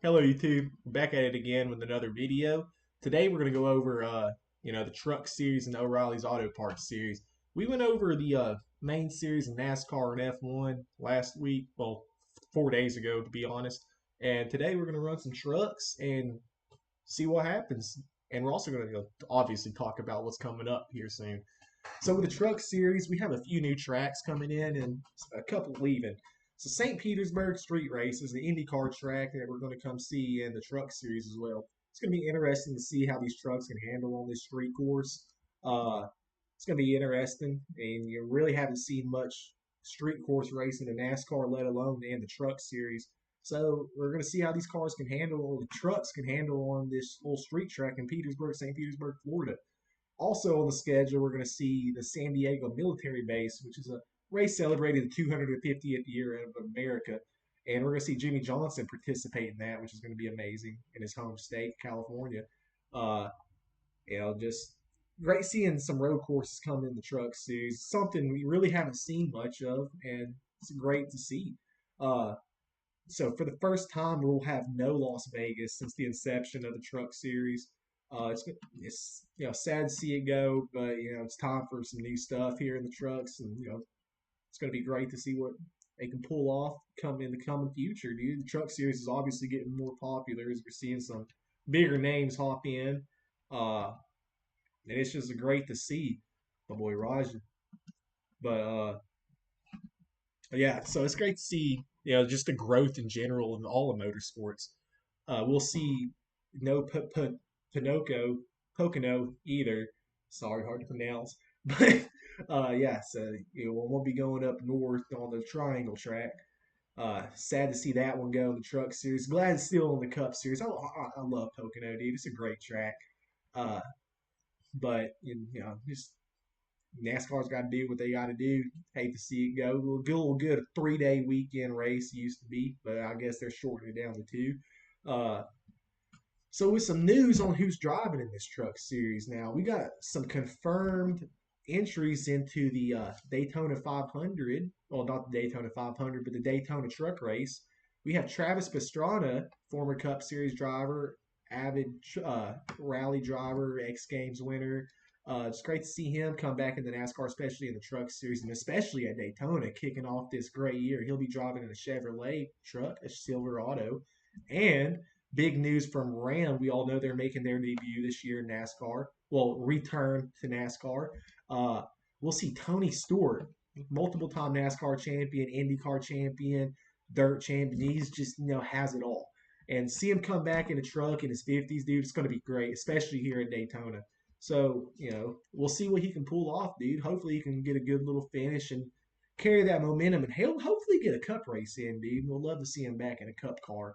Hello YouTube, back at it again with another video. Today we're going to go over the truck series and O'Reilly's Auto Parts series. We went over the main series in NASCAR and F1 last week, well 4 days ago to be honest. And today we're going to run some trucks and see what happens. And we're also going to obviously talk about what's coming up here soon. So with the truck series, we have a few new tracks coming in and a couple leaving. So St. Petersburg Street Race is the IndyCar track that we're going to come see in the truck series as well. It's going to be interesting to see how these trucks can handle on this street course. Uh, it's going to be interesting, and you really haven't seen much street course racing in NASCAR, let alone in the truck series. So we're going to see how these cars can handle, or the trucks can handle on this little street track in Petersburg, St. Petersburg, Florida. Also on the schedule, we're going to see the San Diego Military Base, which is a race celebrating the 250th year of America. And we're going to see Jimmy Johnson participate in that, which is going to be amazing in his home state, California. Uh, just great seeing some road courses come in the truck series. Something we really haven't seen much of, and it's great to see. Uh, so for the first time, we'll have no Las Vegas since the inception of the truck series. It's sad to see it go, but it's time for some new stuff here in the trucks, and it's going to be great to see what they can pull off come in the coming future, dude. The truck series is obviously getting more popular as we're seeing some bigger names hop in, uh, and it's just great to see my boy Roger. But yeah, so it's great to see just the growth in general in all of motorsports. We'll see no Pinocchio, Pocono either. Sorry, hard to pronounce. But yeah, so we'll be going up north on the Triangle track. Sad to see that one go in the Truck Series. Glad it's still in the Cup Series. I love Pocono, dude. It's a great track. Uh, but just NASCAR's got to do what they got to do. Hate to see it go. A little good a 3-day weekend race used to be, but I guess they're shortening it down to two. Uh, so with some news on who's driving in this truck series now, we got some confirmed entries into the Daytona 500. Well, not the Daytona 500, but the Daytona truck race. We have Travis Pastrana, former Cup Series driver, avid rally driver, X Games winner. It's great to see him come back in the NASCAR, especially in the truck series, and especially at Daytona, kicking off this great year. He'll be driving in a Chevrolet truck, a Silverado, and big news from Ram. We all know they're making their debut this year in NASCAR. Well, return to NASCAR. Uh, we'll see Tony Stewart, multiple time NASCAR champion, IndyCar champion, dirt champion. He's just, has it all. And see him come back in a truck in his 50s, dude, it's going to be great, especially here in Daytona. So, we'll see what he can pull off, dude. Hopefully he can get a good little finish and carry that momentum, and he'll hopefully get a cup race in, dude. We'll love to see him back in a cup car.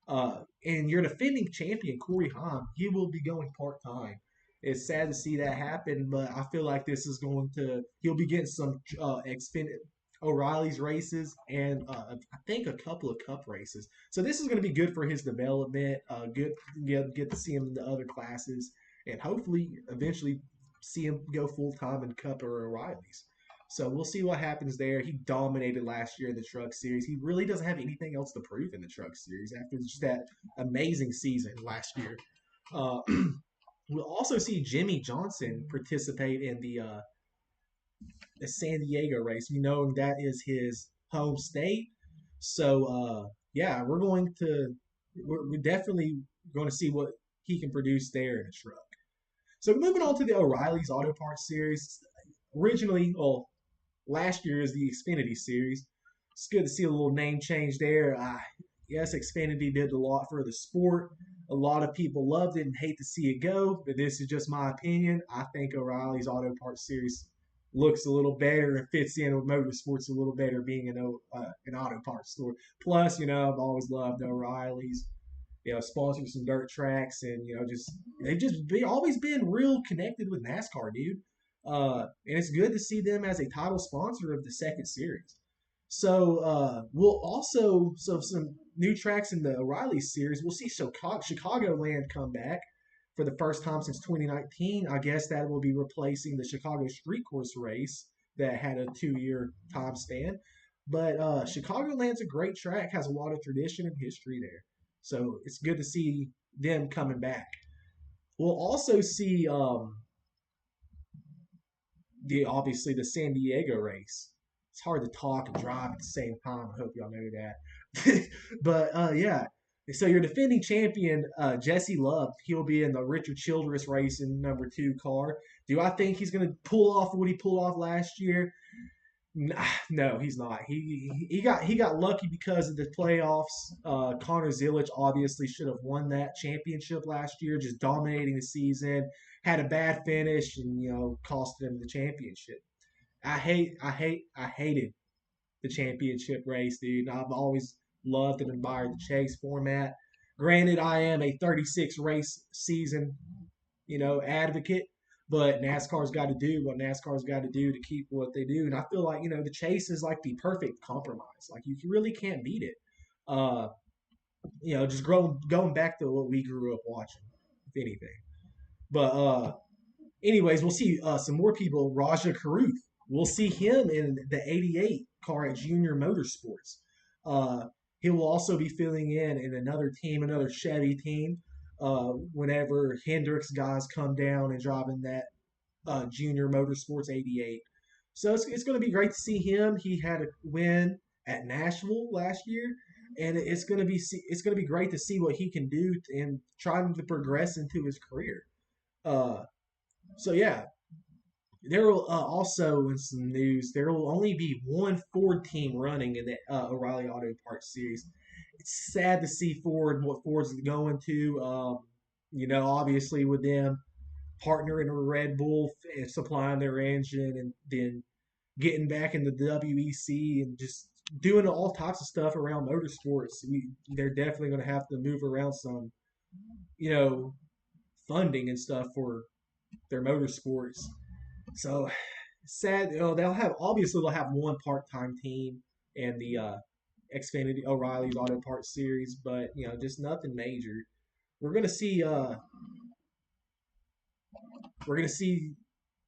And your defending champion, Corey Haim, he will be going part time. It's sad to see that happen, but I feel like this is he'll be getting some expended O'Reilly's races and I think a couple of cup races. So this is going to be good for his development. Good get to see him in the other classes, and hopefully eventually see him go full time in Cup or O'Reilly's. So we'll see what happens there. He dominated last year in the Truck Series. He really doesn't have anything else to prove in the Truck Series after just that amazing season last year. Uh, we'll also see Jimmy Johnson participate in the San Diego race. We know that is his home state. So yeah, we're definitely going to see what he can produce there in a truck. So moving on to the O'Reilly's Auto Parts Series. Originally, well, last year is the Xfinity Series. It's good to see a little name change there. Yes, Xfinity did a lot for the sport. A lot of people loved it and hate to see it go, but this is just my opinion. I think O'Reilly's Auto Parts Series looks a little better and fits in with motorsports a little better being an auto parts store. Plus, I've always loved O'Reilly's. Sponsor some dirt tracks, and they've always been real connected with NASCAR, dude. And it's good to see them as a title sponsor of the second series. So we'll also some new tracks in the O'Reilly series. We'll see Chicagoland come back for the first time since 2019. I guess that will be replacing the Chicago Street Course race that had a 2-year time span. But Chicagoland's a great track, has a lot of tradition and history there. So it's good to see them coming back. We'll also see the obviously the San Diego race. It's hard to talk and drive at the same time. I hope y'all know that. But yeah. So your defending champion, Jesse Love, he'll be in the Richard Childress race in number 2 car. Do I think he's going to pull off what he pulled off last year? No, he's not. He got lucky because of the playoffs. Connor Zilic obviously should have won that championship last year, just dominating the season. Had a bad finish, and cost him the championship. I hated the championship race, dude. I've always loved and admired the chase format. Granted, I am a 36 race season, advocate. But NASCAR's got to do what NASCAR's got to do to keep what they do, and I feel like the chase is like the perfect compromise. Like you really can't beat it. Uh, just going back to what we grew up watching, if anything. But anyways, we'll see some more people. Raja Karuth, we'll see him in the '88 car at Junior Motorsports. Uh, he will also be filling in another team, another Chevy team. Whenever Hendricks guys come down and driving that Junior Motorsports '88. So it's going to be great to see him. He had a win at Nashville last year, and it's going to be great to see what he can do and trying to progress into his career. Uh, so yeah, there will also in some news there will only be one Ford team running in the O'Reilly Auto Parts Series. It's sad to see Ford what Ford's going to. Obviously with them partnering with Red Bull and supplying their engine, and then getting back in the WEC and just doing all types of stuff around motorsports. They're definitely going to have to move around some, you know, funding and stuff for their motorsports. So sad. They'll have one part-time team in the Xfinity O'Reilly's Auto Parts Series, but just nothing major. We're gonna see. We're gonna see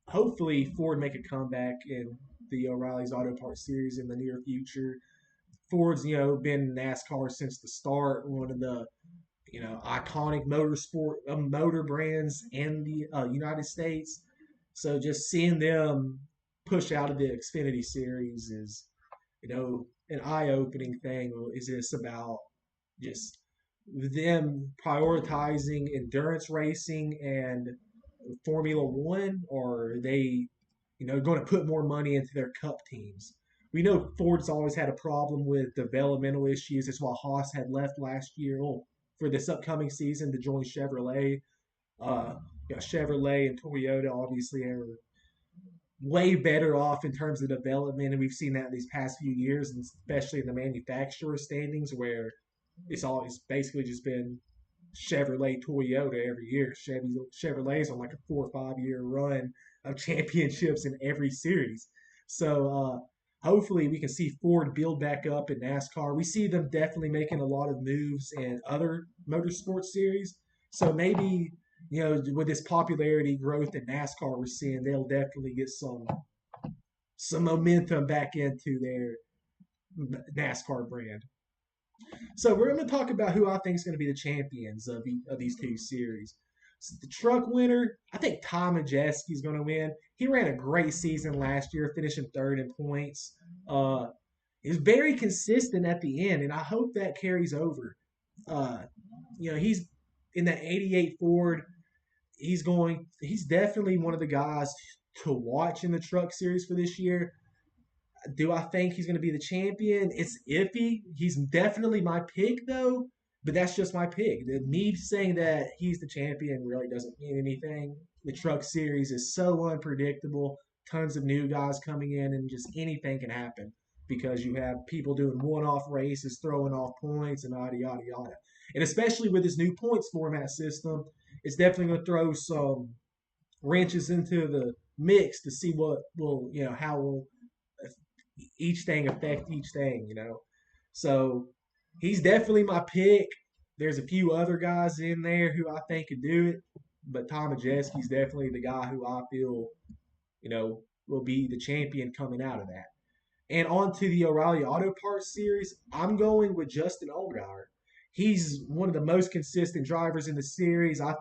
hopefully Ford make a comeback in the O'Reilly's Auto Parts Series in the near future. Ford's been in NASCAR since the start, one of the iconic motor brands in the United States. So just seeing them push out of the Xfinity Series is an eye-opening thing. Is this about just them prioritizing endurance racing and Formula One, or are they, going to put more money into their Cup teams? We know Ford's always had a problem with developmental issues. That's why Haas had left last year. For this upcoming season to join Chevrolet. Uh, Chevrolet and Toyota obviously are way better off in terms of development, and we've seen that in these past few years, and especially in the manufacturer standings where it's basically just been Chevrolet, Toyota every year. Chevrolet's on like a 4 or 5 year run of championships in every series. So hopefully we can see Ford build back up in NASCAR. We see them definitely making a lot of moves in other motorsports series. So maybe with this popularity growth in NASCAR we're seeing, they'll definitely get some momentum back into their NASCAR brand. So we're going to talk about who I think is going to be the champions of these two series. So the truck winner, I think Tom Majeski is going to win. He ran a great season last year, finishing third in points. Uh, he was very consistent at the end, and I hope that carries over. Uh, he's in that '88 Ford. He's definitely one of the guys to watch in the truck series for this year. Do I think he's going to be the champion? It's iffy. He's definitely my pick, though, but that's just my pick. Me saying that he's the champion really doesn't mean anything. The truck series is so unpredictable. Tons of new guys coming in, and just anything can happen because you have people doing one-off races, throwing off points, and yada yada yada. And especially with this new points format system, it's definitely going to throw some wrenches into the mix to see what will how will each thing affect each thing. So he's definitely my pick. There's a few other guys in there who I think could do it, but Tom Majeski's definitely the guy who I feel, will be the champion coming out of that. And on to the O'Reilly Auto Parts Series, I'm going with Justin Allgaier. He's one of the most consistent drivers in the series. I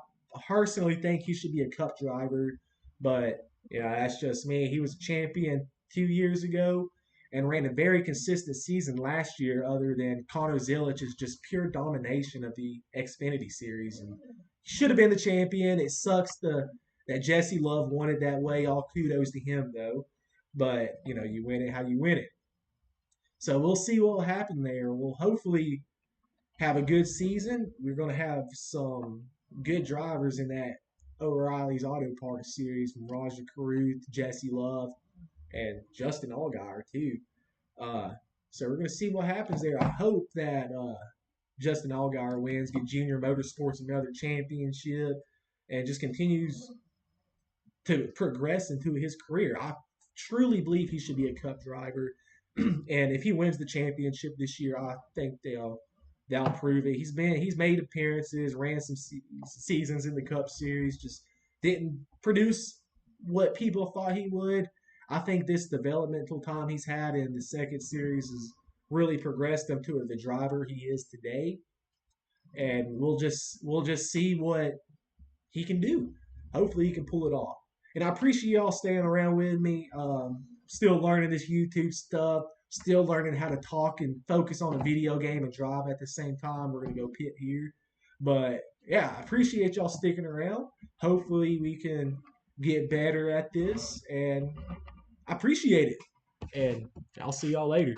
personally think he should be a Cup driver, but that's just me. He was a champion 2 years ago and ran a very consistent season last year, other than Connor Zilich's just pure domination of the Xfinity series. And he should have been the champion. It sucks that Jesse Love won it that way. All kudos to him, though. But, you win it how you win it. So we'll see what will happen there. We'll hopefully have a good season. We're going to have some good drivers in that O'Reilly's Auto Parts series, from Raja Caruth, Jesse Love, and Justin Allgaier too. Uh, so we're going to see what happens there. I hope that Justin Allgaier wins, get Junior Motorsports another championship, and just continues to progress into his career. I truly believe he should be a Cup driver, and if he wins the championship this year, I think they'll prove it. He's made appearances, ran some seasons in the Cup Series, just didn't produce what people thought he would. I think this developmental time he's had in the second series has really progressed him to the driver he is today, and we'll just see what he can do. Hopefully, he can pull it off. And I appreciate y'all staying around with me. Still learning this YouTube stuff. Still learning how to talk and focus on a video game and drive at the same time. We're gonna go pit here, but yeah, I appreciate y'all sticking around. Hopefully, we can get better at this, and I appreciate it. And I'll see y'all later.